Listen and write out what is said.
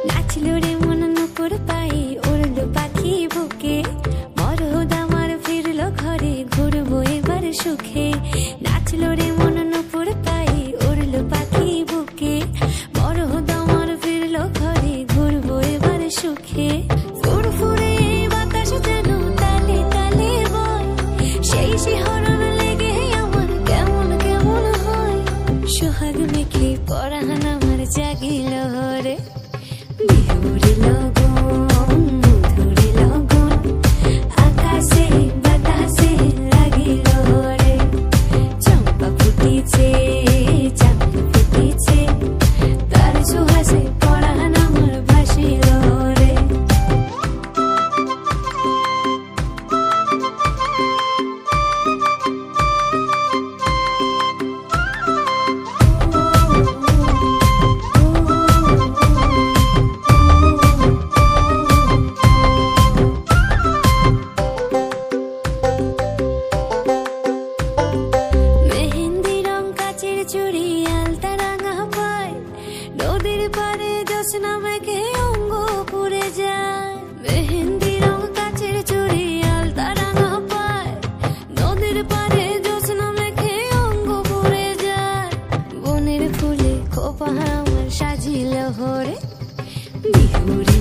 নাচলো রে মন নুপুর পায়ে উড়লো পাখি বুকে মরহদ আমার ফিরলো ঘরে ঘুরবো এবার সুখে নাচলো রে মন নুপুর পায়ে উড়লো পাখি বুকে মরহদ আমার ফিরলো ঘরে ঘুরবো এবার সুখে ফুরফুরে বাতাস যেন তালে তালে বয় সেই শিহরণ লেগে আমার কেমন কেমন হয় সোহাগ মেখে পরাণ আমার জাগিল রে বিহুরে লগন মধুরে লগন আকাশে বাতাসে লাগিল রে চম্পা ফুটিছে চাঁদ ফুটিছে তার সুহাসে পরাণ আমার ভাসিল রে চুড়ি আলতা রাঙা পায় নদীর পারে জোছনা মেঘে অঙ্গ পুড়ে যায় মেহেন্দি রং কাচের চুড়ি আলতা রাঙা পায় নদীর পারে জোছনা মেঘে অঙ্গ পুড়ে যায় বনের ফুলে খোপা আমার সাজিল হরে বিহুরে